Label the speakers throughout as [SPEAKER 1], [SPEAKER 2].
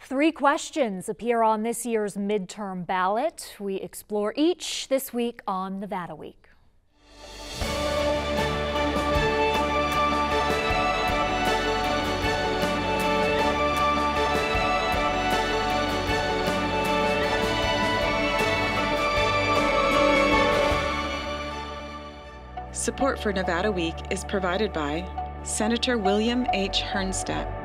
[SPEAKER 1] 3 questions appear on this year's midterm ballot. We explore each this week on Nevada Week.
[SPEAKER 2] Support for Nevada Week is provided by Senator William H. Hernstedt.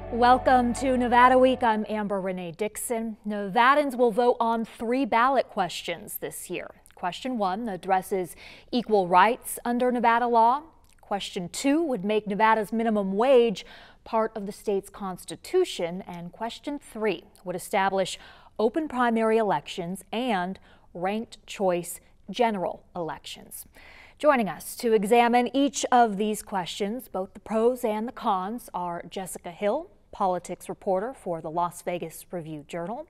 [SPEAKER 1] Welcome to Nevada Week. I'm Amber Renee Dixon. Nevadans will vote on 3 ballot questions this year. Question 1 addresses equal rights under Nevada law. Question 2 would make Nevada's minimum wage part of the state's constitution. And question 3 would establish open primary elections and ranked choice general elections. Joining us to examine each of these questions, both the pros and the cons, are Jessica Hill, politics reporter for the Las Vegas Review-Journal,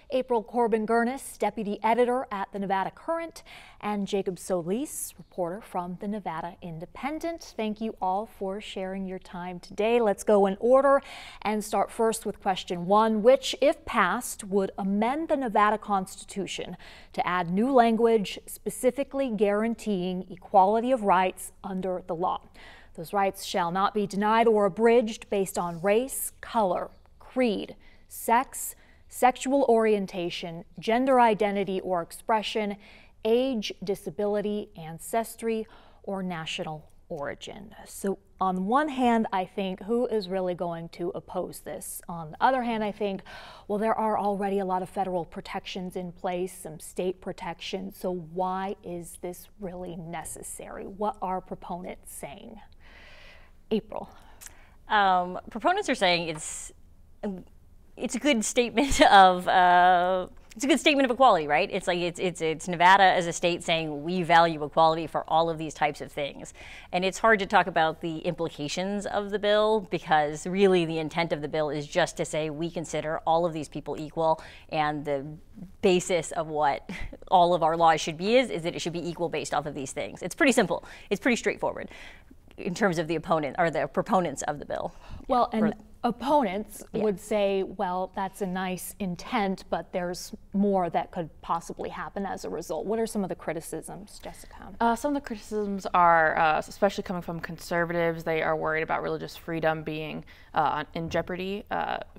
[SPEAKER 1] April Corbin-Gurnis, deputy editor at the Nevada Current, and Jacob Solis, reporter from the Nevada Independent. Thank you all for sharing your time today. Let's go in order and start first with question 1, which, if passed, would amend the Nevada Constitution to add new language specifically guaranteeing equality of rights under the law. Those rights shall not be denied or abridged based on race, color, creed, sex, sexual orientation, gender identity or expression, age, disability, ancestry, or national origin. So on one hand, I think, who is really going to oppose this? On the other hand, I think, well, there are already a lot of federal protections in place, some state protections. So why is this really necessary? What are proponents saying? April.
[SPEAKER 3] Proponents are saying it's a good statement of equality, right? It's like it's Nevada as a state saying we value equality for all of these types of things, and it's hard to talk about the implications of the bill because really the intent of the bill is just to say we consider all of these people equal, and the basis of what all of our laws should be is that it should be equal based off of these things. It's pretty simple. It's pretty straightforward in terms of the opponent or the proponents of the bill.
[SPEAKER 1] Well, and opponents would say, well, that's a nice intent, but there's more that could possibly happen as a result. What are some of the criticisms, Jessica?
[SPEAKER 4] Some of the criticisms are, especially coming from conservatives, they are worried about religious freedom being in jeopardy.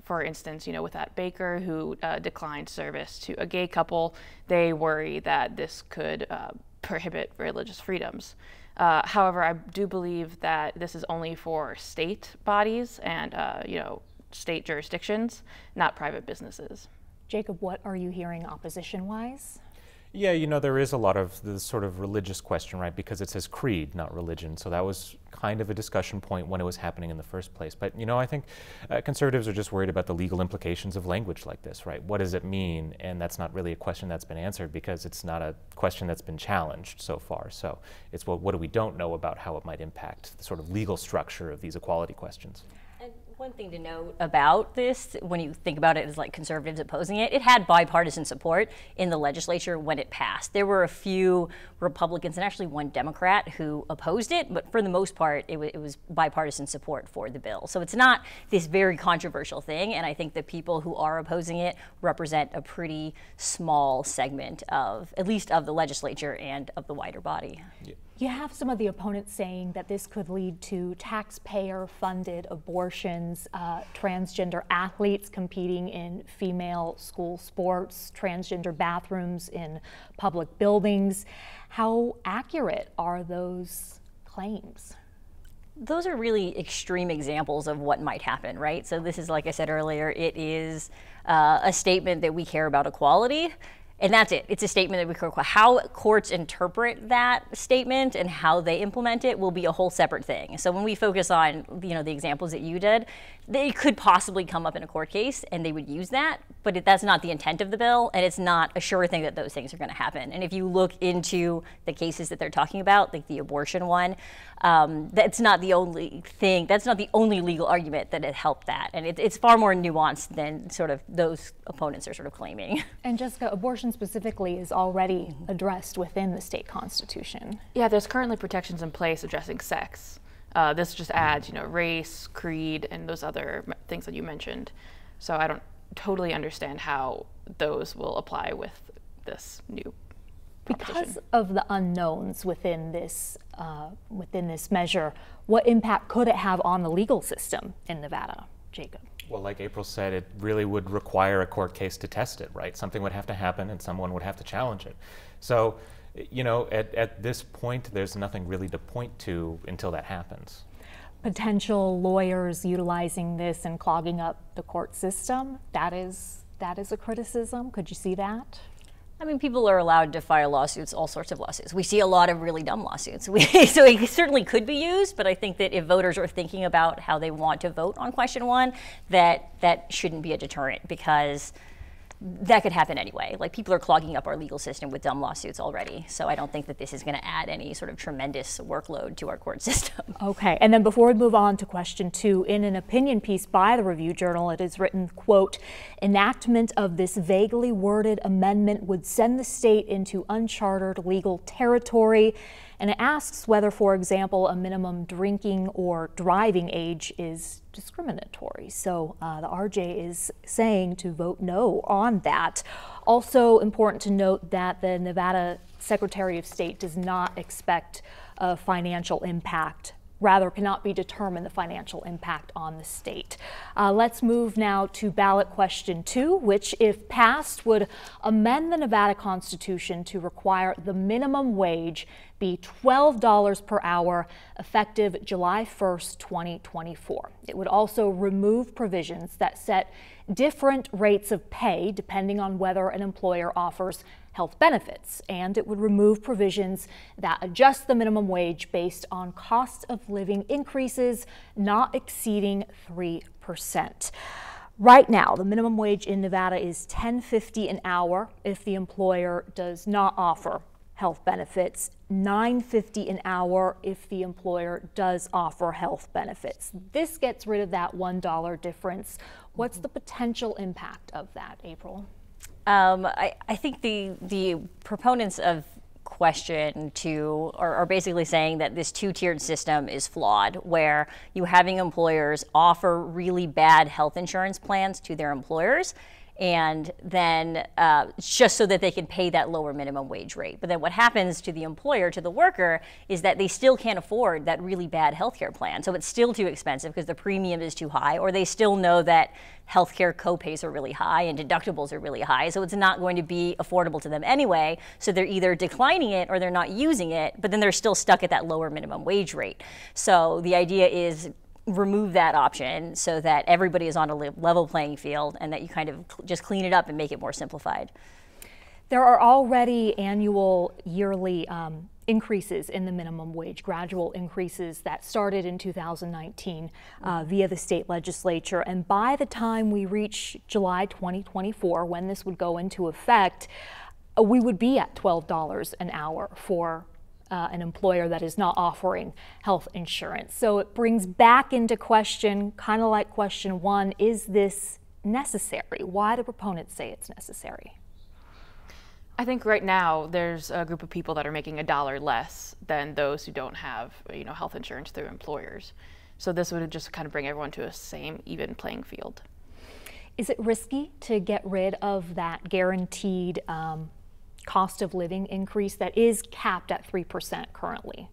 [SPEAKER 4] For instance, with that baker who declined service to a gay couple, they worry that this could prohibit religious freedoms. However, I do believe that this is only for state bodies and, state jurisdictions, not private businesses.
[SPEAKER 1] Jacob, what are you hearing opposition-wise?
[SPEAKER 5] Yeah, there is a lot of the sort of religious question, right? Because it says creed, not religion. So that was kind of a discussion point when it was happening in the first place. But, I think conservatives are just worried about the legal implications of language like this, right? What does it mean? And that's not really a question that's been answered because it's not a question that's been challenged so far. So it's what do we don't know about how it might impact the sort of legal structure of these equality questions.
[SPEAKER 3] One thing to note about this, when you think about it as like conservatives opposing it, it had bipartisan support in the legislature when it passed. There were a few Republicans and actually one Democrat who opposed it, but for the most part, it was bipartisan support for the bill. So it's not this very controversial thing, and I think the people who are opposing it represent a pretty small segment of, at least of the legislature and of the wider body.
[SPEAKER 5] Yeah.
[SPEAKER 1] You have some of the opponents saying that this could lead to taxpayer-funded abortions, transgender athletes competing in female school sports, transgender bathrooms in public buildings. How accurate are those claims?
[SPEAKER 3] Those are really extreme examples of what might happen, right? So this is, like I said earlier, it is a statement that we care about equality. And that's it. It's a statement that we care about. How courts interpret that statement and how they implement it will be a whole separate thing. So when we focus on, the examples that you did, they could possibly come up in a court case and they would use that, but that's not the intent of the bill, and it's not a sure thing that those things are going to happen. And if you look into the cases that they're talking about, like the abortion one, that's not the only thing, that's not the only legal argument that it helped that. And it's far more nuanced than sort of those opponents are sort of claiming.
[SPEAKER 1] And Jessica, abortion specifically is already addressed within the state constitution.
[SPEAKER 4] Yeah, there's currently protections in place addressing sex. This just adds, race, creed, and those other things that you mentioned. So I don't totally understand how those will apply with this new proposition.
[SPEAKER 1] Because of the unknowns within this measure, what impact could it have on the legal system in Nevada, Jacob?
[SPEAKER 5] Well, like April said, it really would require a court case to test it, right? Something would have to happen and someone would have to challenge it. So, at this point, there's nothing really to point to until that happens.
[SPEAKER 1] Potential lawyers utilizing this and clogging up the court system, that is a criticism. Could you see that?
[SPEAKER 3] I mean, people are allowed to file lawsuits, all sorts of lawsuits. We see a lot of really dumb lawsuits. So it certainly could be used, but I think that if voters are thinking about how they want to vote on question 1, that shouldn't be a deterrent, because that could happen anyway. Like, people are clogging up our legal system with dumb lawsuits already. So I don't think that this is going to add any sort of tremendous workload to our court system.
[SPEAKER 1] Okay, and then before we move on to question 2, in an opinion piece by the Review Journal, it is written, quote, enactment of this vaguely worded amendment would send the state into uncharted legal territory. And it asks whether, for example, a minimum drinking or driving age is discriminatory. So the RJ is saying to vote no on that. Also important to note that the Nevada Secretary of State does not expect a financial impact, rather cannot be determined the financial impact on the state. Let's move now to ballot question 2, which, if passed, would amend the Nevada Constitution to require the minimum wage be $12 per hour effective July 1st, 2024. It would also remove provisions that set different rates of pay depending on whether an employer offers health benefits, and it would remove provisions that adjust the minimum wage based on cost of living increases not exceeding 3%. Right now, the minimum wage in Nevada is $10.50 an hour if the employer does not offer health benefits, $9.50 an hour if the employer does offer health benefits. This gets rid of that $1 difference. What's the potential impact of that, April?
[SPEAKER 3] I think the proponents of question 2 are basically saying that this 2-tiered system is flawed, where you're having employers offer really bad health insurance plans to their employers, and then just so that they can pay that lower minimum wage rate. But then what happens to the employer, to the worker, is that they still can't afford that really bad healthcare plan. So it's still too expensive because the premium is too high, or they still know that healthcare copays are really high and deductibles are really high. So it's not going to be affordable to them anyway. So they're either declining it or they're not using it, but then they're still stuck at that lower minimum wage rate. So the idea is remove that option so that everybody is on a level playing field, and that you kind of just clean it up and make it more simplified.
[SPEAKER 1] There are already annual, yearly increases in the minimum wage, gradual increases that started in 2019 via the state legislature. And by the time we reach July 2024, when this would go into effect, we would be at $12 an hour for an employer that is not offering health insurance. So it brings back into question, kind of like question 1, is this necessary? Why do proponents say it's necessary?
[SPEAKER 4] I think right now there's a group of people that are making $1 less than those who don't have, health insurance through employers. So this would just kind of bring everyone to a same even playing field.
[SPEAKER 1] Is it risky to get rid of that guaranteed cost of living increase that is capped at 3% currently?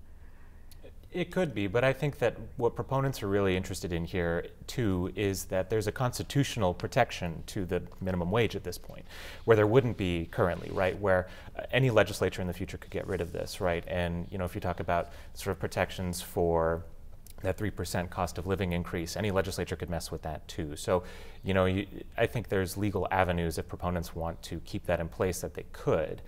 [SPEAKER 5] It could be, but I think that what proponents are really interested in here, too, is that there's a constitutional protection to the minimum wage at this point, where there wouldn't be currently, right? Where any legislature in the future could get rid of this, right? And, if you talk about sort of protections for that 3% cost of living increase, any legislature could mess with that too. So, I think there's legal avenues if proponents want to keep that in place that they could.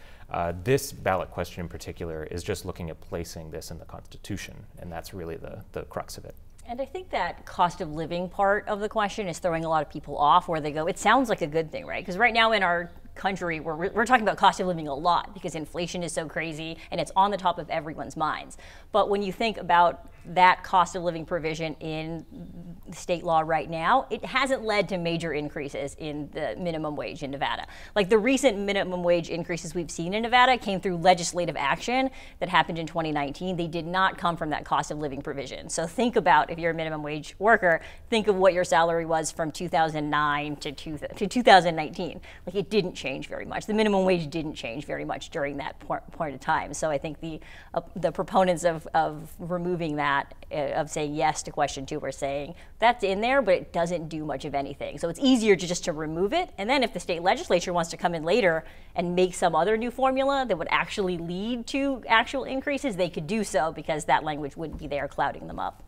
[SPEAKER 5] This ballot question in particular is just looking at placing this in the Constitution, and that's really the crux of it.
[SPEAKER 3] And I think that cost of living part of the question is throwing a lot of people off, where they go, it sounds like a good thing, right? Because right now in our country, we're talking about cost of living a lot because inflation is so crazy and it's on the top of everyone's minds. But when you think about that cost of living provision in state law right now, it hasn't led to major increases in the minimum wage in Nevada. Like the recent minimum wage increases we've seen in Nevada came through legislative action that happened in 2019. They did not come from that cost of living provision. So think about, if you're a minimum wage worker, think of what your salary was from 2009 to 2019. Like it didn't change very much. The minimum wage didn't change very much during that point of time. So I think the proponents of removing that, of saying yes to question 2, are saying that's in there, but it doesn't do much of anything. So it's easier just to remove it. And then if the state legislature wants to come in later and make some other new formula that would actually lead to actual increases, they could do so, because that language wouldn't be there clouding them up.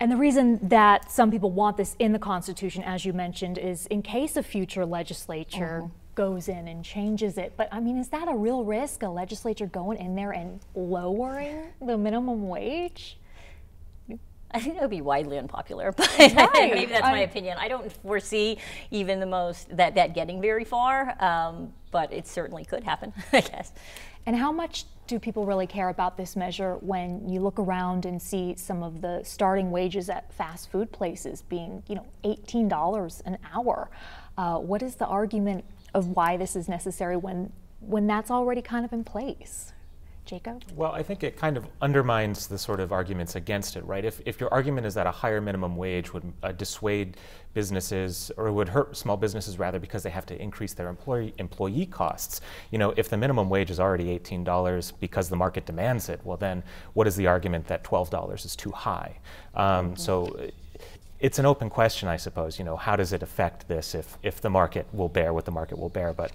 [SPEAKER 1] And the reason that some people want this in the Constitution, as you mentioned, is in case a future legislature goes in and changes it. But I mean, is that a real risk, a legislature going in there and lowering the minimum wage?
[SPEAKER 3] I think that would be widely unpopular, but maybe that's my opinion. I don't foresee even that getting very far, but it certainly could happen, I guess.
[SPEAKER 1] And how much do people really care about this measure when you look around and see some of the starting wages at fast food places being, $18 an hour? What is the argument of why this is necessary when that's already kind of in place? Jacob?
[SPEAKER 5] Well, I think it kind of undermines the sort of arguments against it, right? If your argument is that a higher minimum wage would dissuade businesses, or would hurt small businesses rather, because they have to increase their employee costs. If the minimum wage is already $18 because the market demands it, well then what is the argument that $12 is too high? So it's an open question, I suppose. How does it affect this if the market will bear what the market will bear? But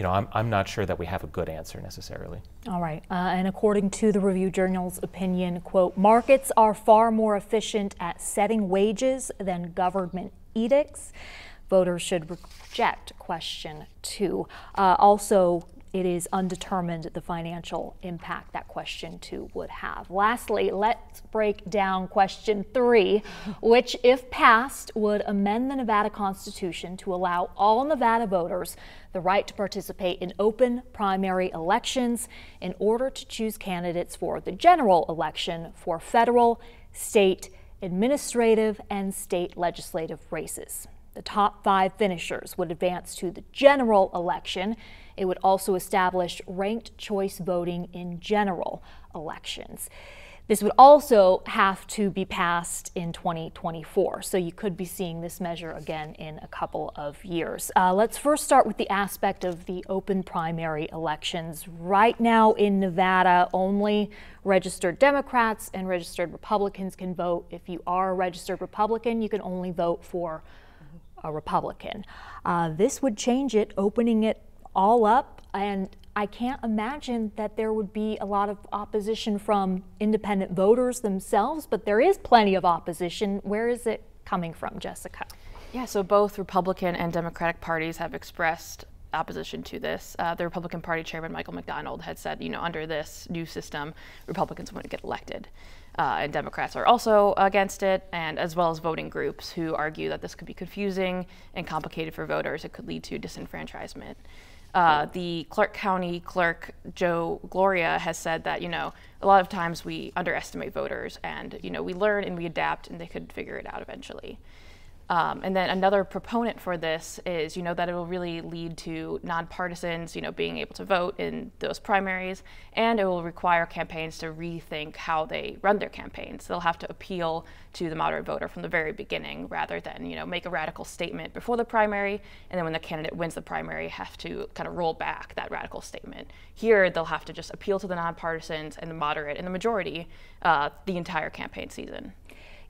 [SPEAKER 5] I'm not sure that we have a good answer necessarily.
[SPEAKER 1] All right. And according to the Review Journal's opinion, quote, markets are far more efficient at setting wages than government edicts. Voters should reject question 2. Also, it is undetermined the financial impact that question 2 would have. Lastly, let's break down question 3, which, if passed, would amend the Nevada Constitution to allow all Nevada voters the right to participate in open primary elections in order to choose candidates for the general election for federal, state, administrative, and state legislative races. The top 5 finishers would advance to the general election. It would also establish ranked choice voting in general elections. This would also have to be passed in 2024, so you could be seeing this measure again in a couple of years. Let's first start with the aspect of the open primary elections. Right now in Nevada, only registered Democrats and registered Republicans can vote. If you are a registered Republican, you can only vote for a Republican. This would change it, opening it all up, and I can't imagine that there would be a lot of opposition from independent voters themselves, but there is plenty of opposition. Where is it coming from, Jessica?
[SPEAKER 4] Yeah, so both Republican and Democratic parties have expressed opposition to this. The Republican Party Chairman Michael McDonald had said, under this new system, Republicans wouldn't get elected. And Democrats are also against it, and as well as voting groups who argue that this could be confusing and complicated for voters. It could lead to disenfranchisement. The Clark County clerk, Joe Gloria, has said that, a lot of times we underestimate voters, and, we learn and we adapt, and they could figure it out eventually. And then another proponent for this is, that it will really lead to nonpartisans, being able to vote in those primaries, and it will require campaigns to rethink how they run their campaigns. They'll have to appeal to the moderate voter from the very beginning, rather than, make a radical statement before the primary, and then when the candidate wins the primary, have to kind of roll back that radical statement. Here, they'll have to just appeal to the nonpartisans and the moderate and the majority the entire campaign season.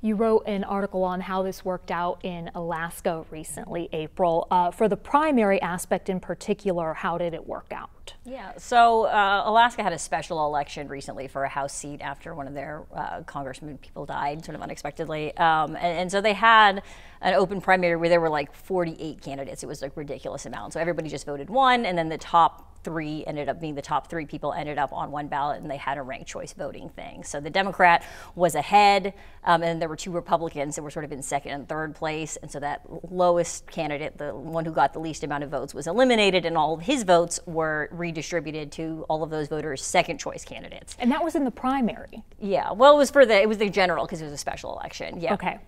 [SPEAKER 1] You wrote an article on how this worked out in Alaska recently, April. For the primary aspect in particular, how did it work out?
[SPEAKER 3] Yeah, so Alaska had a special election recently for a House seat after one of their congressmen people died sort of unexpectedly. And so they had an open primary where there were like 48 candidates. It was like a ridiculous amount. So everybody just voted one, and then the top three ended up being the top three people ended up on one ballot, and they had a ranked choice voting thing. So the Democrat was ahead, and there were two Republicans that were sort of in second and third place. And so that lowest candidate, the one who got the least amount of votes, was eliminated, and all of his votes were redistributed to all of those voters' second choice candidates.
[SPEAKER 1] And that was in the primary.
[SPEAKER 3] Yeah, well, it was the general because it was a special election. Yeah.
[SPEAKER 1] Okay.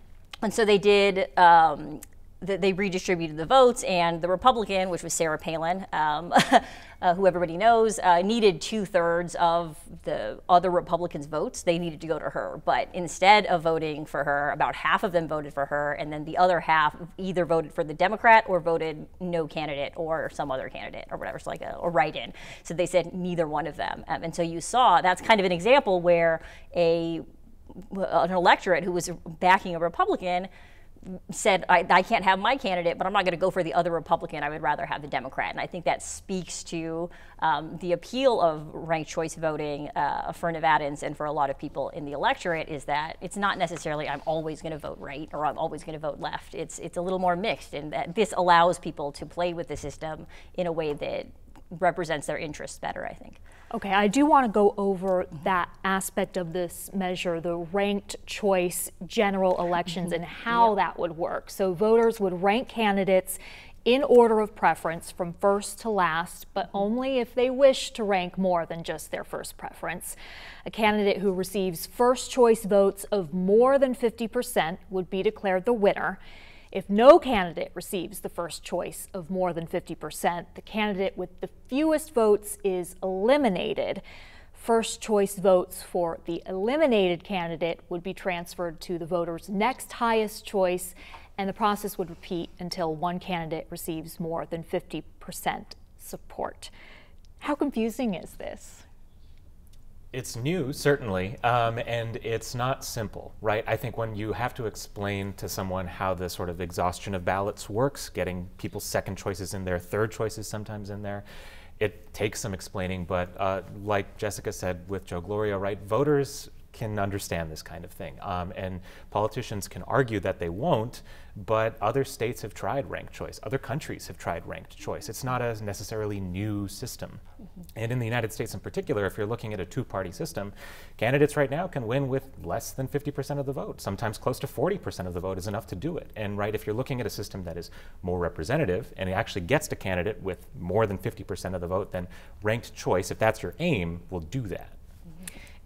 [SPEAKER 3] And so they did. They redistributed the votes, and the Republican, which was Sarah Palin, who everybody knows, needed 2/3 of the other Republicans' votes. They needed to go to her, but instead of voting for her, about half of them voted for her, and then the other half either voted for the Democrat or voted no candidate or some other candidate or whatever, so like a write-in. So they said neither one of them, and so you saw that's kind of an example where an electorate who was backing a Republican said, I can't have my candidate, but I'm not going to go for the other Republican. I would rather have the Democrat. And I think that speaks to the appeal of ranked choice voting for Nevadans and for a lot of people in the electorate, is that it's not necessarily I'm always going to vote right or I'm always going to vote left. It's a little more mixed, and that this allows people to play with the system in a way that represents their interests better, I think.
[SPEAKER 1] Okay, I do want to go over that aspect of this measure, the ranked choice general elections, and how that would work. So voters would rank candidates in order of preference from first to last, but only if they wish to rank more than just their first preference. A candidate who receives first choice votes of more than 50% would be declared the winner. If no candidate receives the first choice of more than 50%, the candidate with the fewest votes is eliminated. First choice votes for the eliminated candidate would be transferred to the voter's next highest choice, and the process would repeat until one candidate receives more than 50% support. How confusing is this?
[SPEAKER 5] It's new, certainly, and it's not simple, right? I think when you have to explain to someone how the sort of exhaustion of ballots works, getting people's second choices in there, third choices sometimes in there, it takes some explaining, but like Jessica said with Joe Gloria, right, voters can understand this kind of thing, and politicians can argue that they won't, but other states have tried ranked choice. Other countries have tried ranked choice. It's not a necessarily new system. And in the United States in particular, if you're looking at a two-party system, candidates right now can win with less than 50% of the vote. Sometimes close to 40% of the vote is enough to do it. And right, if you're looking at a system that is more representative and it actually gets a candidate with more than 50% of the vote, then ranked choice, if that's your aim, will do that.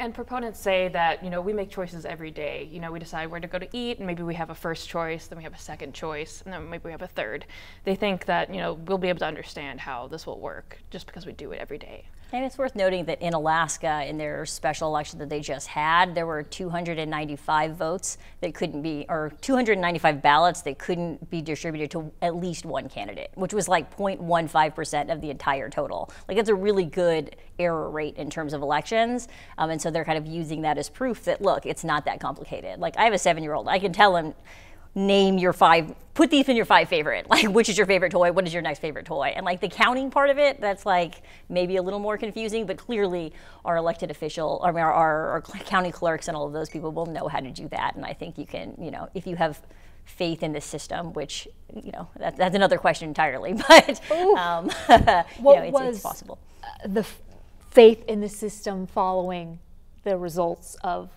[SPEAKER 4] And proponents say that, we make choices every day. We decide where to go to eat, and maybe we have a first choice, then we have a second choice, and then maybe we have a third. They think that, we'll be able to understand how this will work just because we do it every day.
[SPEAKER 3] And it's worth noting that in Alaska, in their special election that they just had, there were 295 votes that couldn't be, or 295 ballots that couldn't be distributed to at least one candidate, which was like 0.15% of the entire total. Like, it's a really good error rate in terms of elections. And so they're kind of using that as proof that, look, it's not that complicated. Like, I have a 7-year-old. I can tell him, name your 5, put these in your 5 favorite, like which is your favorite toy, what is your next favorite toy, and like the counting part of it, that's like maybe a little more confusing, but clearly our elected official, I mean our county clerks and all of those people will know how to do that, and I think you can, if you have faith in the system, which, that's another question entirely, but it's possible.
[SPEAKER 1] The faith in the system following the results of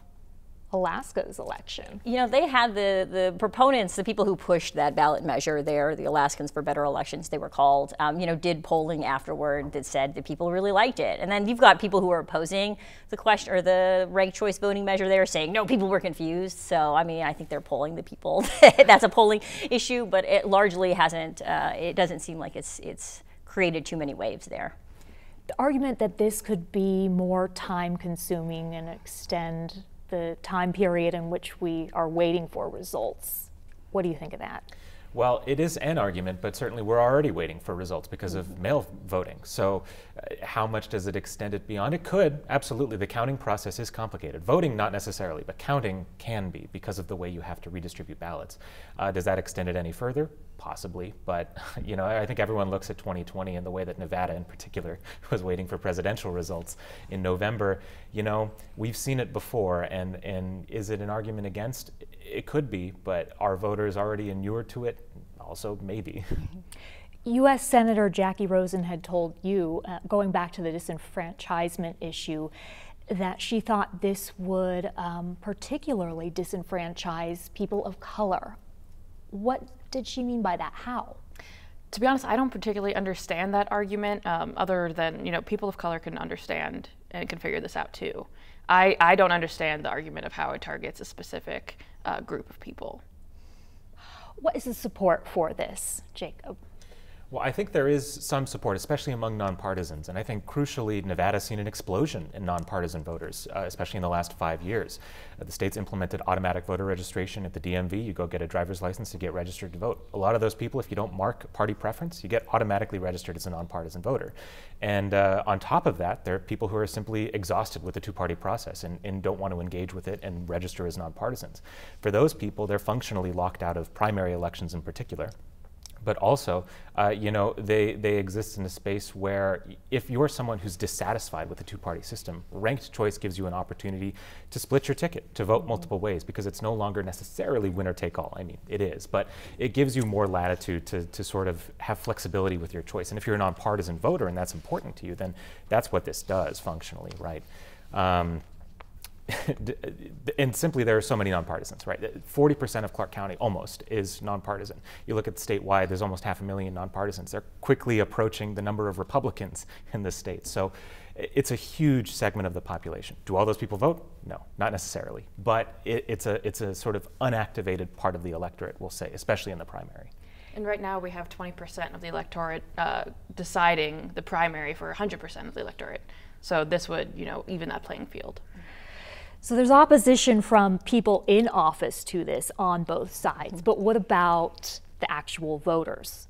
[SPEAKER 1] Alaska's election?
[SPEAKER 3] They had the proponents, the people who pushed that ballot measure there, the Alaskans for Better Elections, they were called, did polling afterward that said that people really liked it. And then you've got people who are opposing the question or the ranked choice voting measure there, saying, no, people were confused. So, I think they're polling the people. That's a polling issue, but it largely hasn't, it doesn't seem like it's created too many waves there.
[SPEAKER 1] The argument that this could be more time consuming and extend the time period in which we are waiting for results. What do you think of that?
[SPEAKER 5] Well, it is an argument, but certainly we're already waiting for results because of mail voting. So how much does it extend it beyond? It could, absolutely. The counting process is complicated. Voting, not necessarily, but counting can be because of the way you have to redistribute ballots. Does that extend it any further? Possibly, but I think everyone looks at 2020 and the way that Nevada in particular was waiting for presidential results in November. We've seen it before, and is it an argument against? It could be, but are voters already inured to it? Also, maybe.
[SPEAKER 1] U.S. Senator Jackie Rosen had told you, going back to the disenfranchisement issue, that she thought this would particularly disenfranchise people of color. What did she mean by that? How?
[SPEAKER 4] To be honest, I don't particularly understand that argument, other than, people of color can understand and can figure this out too. I don't understand the argument of how it targets a specific group of people.
[SPEAKER 1] What is the support for this, Jacob?
[SPEAKER 5] Well, I think there is some support, especially among nonpartisans. And I think crucially, Nevada's seen an explosion in nonpartisan voters, especially in the last 5 years. The state's implemented automatic voter registration at the DMV. You go get a driver's license to get registered to vote. A lot of those people, if you don't mark party preference, you get automatically registered as a nonpartisan voter. And on top of that, there are people who are simply exhausted with the two-party process and don't want to engage with it and register as nonpartisans. For those people, they're functionally locked out of primary elections in particular. But also, they exist in a space where if you're someone who's dissatisfied with the two-party system, ranked choice gives you an opportunity to split your ticket, to vote multiple ways, because it's no longer necessarily winner take all. I mean, it is, but it gives you more latitude to sort of have flexibility with your choice. And if you're a nonpartisan voter and that's important to you, then that's what this does functionally, right? And simply, there are so many nonpartisans, right? 40% of Clark County almost is nonpartisan. You look at statewide, there's almost 500,000 nonpartisans. They're quickly approaching the number of Republicans in the state. So it's a huge segment of the population. Do all those people vote? No, not necessarily. But it's a sort of unactivated part of the electorate, we'll say, especially in the primary.
[SPEAKER 4] And right now we have 20% of the electorate deciding the primary for 100% of the electorate. So this would, even that playing field.
[SPEAKER 1] So there's opposition from people in office to this on both sides, but what about the actual voters,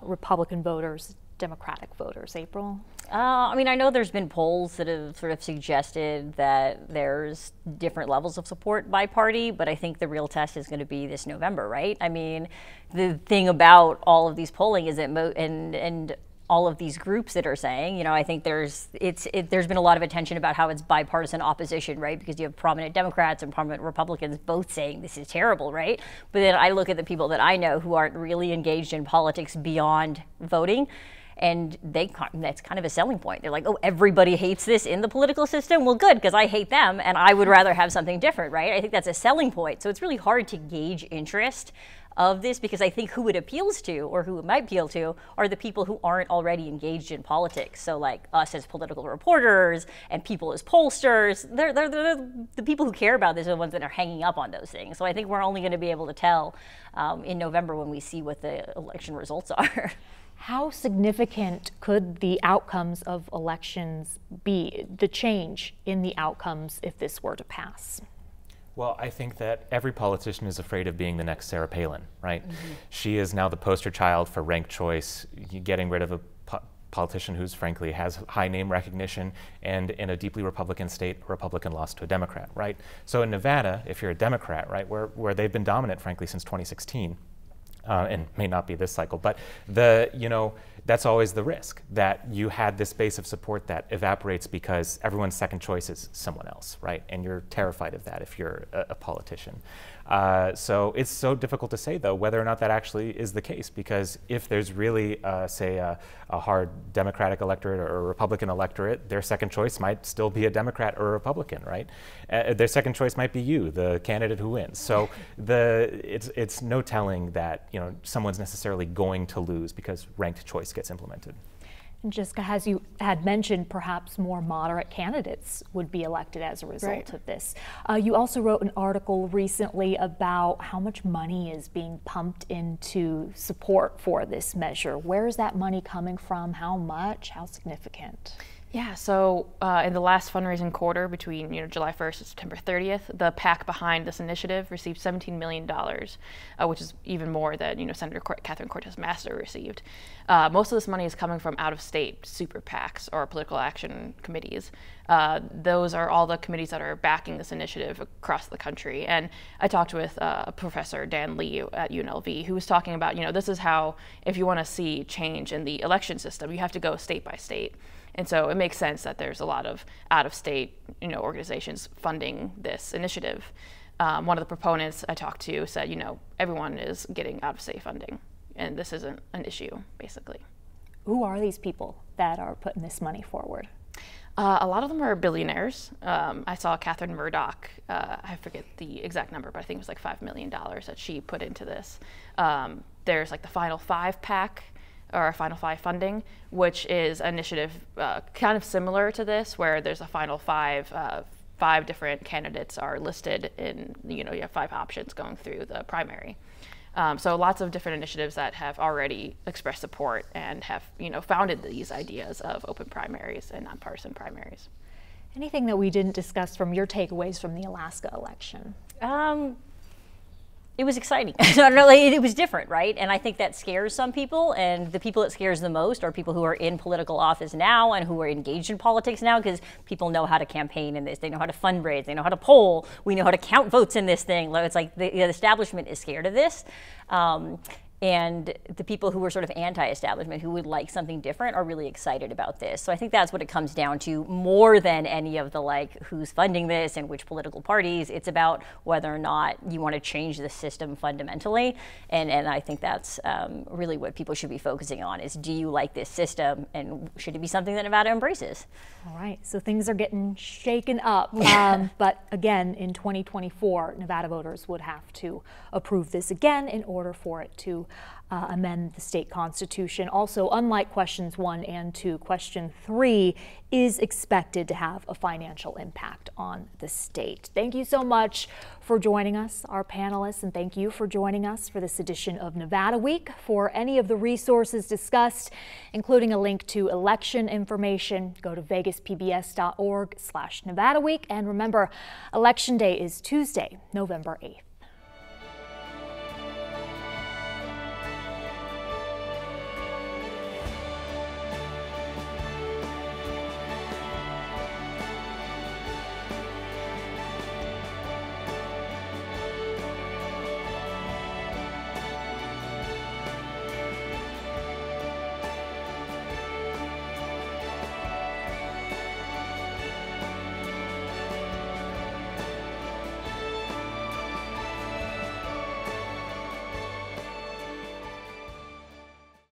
[SPEAKER 1] Republican voters, Democratic voters? April?
[SPEAKER 3] I know there's been polls that have sort of suggested that there's different levels of support by party, but I think the real test is going to be this November, right? I mean, the thing about all of these polling is that and all of these groups that are saying, I think there's been a lot of attention about how it's bipartisan opposition, right? Because you have prominent Democrats and prominent Republicans both saying this is terrible, right? But then I look at the people that I know who aren't really engaged in politics beyond voting, and that's kind of a selling point. They're like, oh, everybody hates this in the political system? Well, good, because I hate them, and I would rather have something different, right? I think that's a selling point. So it's really hard to gauge interest of this, because I think who it appeals to, or who it might appeal to, are the people who aren't already engaged in politics. So like us as political reporters and people as pollsters, they're the people who care about this are the ones that are hanging up on those things. So I think we're only going to be able to tell in November when we see what the election results are.
[SPEAKER 1] How significant could the outcomes of elections be, the change in the outcomes if this were to pass?
[SPEAKER 5] Well, I think that every politician is afraid of being the next Sarah Palin, right? Mm-hmm. She is now the poster child for ranked choice, getting rid of a politician who's frankly has high name recognition, and in a deeply Republican state, a Republican lost to a Democrat, right? So in Nevada, if you're a Democrat, right, where they've been dominant, frankly, since 2016, and may not be this cycle, but that's always the risk, that you had this base of support that evaporates because everyone's second choice is someone else, right? And you're terrified of that if you're a politician. So it's so difficult to say, though, whether or not that actually is the case, because if there's really, say, a hard Democratic electorate or a Republican electorate, their second choice might still be a Democrat or a Republican, right? Their second choice might be you, the candidate who wins. So it's no telling that someone's necessarily going to lose because ranked choice gets implemented.
[SPEAKER 1] And Jessica, as you had mentioned, perhaps more moderate candidates would be elected as a result of this. You also wrote an article recently about how much money is being pumped into support for this measure. Where is that money coming from? How much? How significant?
[SPEAKER 4] Yeah, so in the last fundraising quarter between July 1st and September 30th, the PAC behind this initiative received $17 million, which is even more than Senator Catherine Cortez Masto received. Most of this money is coming from out-of-state super PACs or political action committees. Those are all the committees that are backing this initiative across the country. And I talked with Professor Dan Lee at UNLV, who was talking about, this is how, if you want to see change in the election system, you have to go state by state. And so it makes sense that there's a lot of out-of-state, organizations funding this initiative. One of the proponents I talked to said, everyone is getting out-of-state funding. and this isn't an issue, basically.
[SPEAKER 1] Who are these people that are putting this money forward?
[SPEAKER 4] A lot of them are billionaires. I saw Catherine Murdoch, I forget the exact number, but I think it was like $5 million that she put into this. There's like the Final Five PAC, or Final Five funding, which is an initiative kind of similar to this, where there's a Final Five, 5 different candidates are listed in, you have 5 options going through the primary. So lots of different initiatives that have already expressed support and have, founded these ideas of open primaries and nonpartisan primaries.
[SPEAKER 1] Anything that we didn't discuss from your takeaways from the Alaska election?
[SPEAKER 3] It was exciting. I don't know, it was different, right? And I think that scares some people, and the people it scares the most are people who are in political office now and who are engaged in politics now, because people know how to campaign in this. They know how to fundraise. They know how to poll. We know how to count votes in this thing. It's like the establishment is scared of this. And the people who are sort of anti-establishment, who would like something different, are really excited about this. So I think that's what it comes down to, more than any of the who's funding this and which political parties. It's about whether or not you want to change the system fundamentally. And I think that's really what people should be focusing on, is, do you like this system, and should it be something that Nevada embraces?
[SPEAKER 1] All right, so things are getting shaken up. But again, in 2024, Nevada voters would have to approve this again in order for it to amend the state constitution. Also, unlike questions 1 and 2, question 3 is expected to have a financial impact on the state. Thank you so much for joining us, our panelists, and thank you for joining us for this edition of Nevada Week. For any of the resources discussed, including a link to election information, go to vegaspbs.org/Nevada Week. And remember, Election Day is Tuesday, November 8th.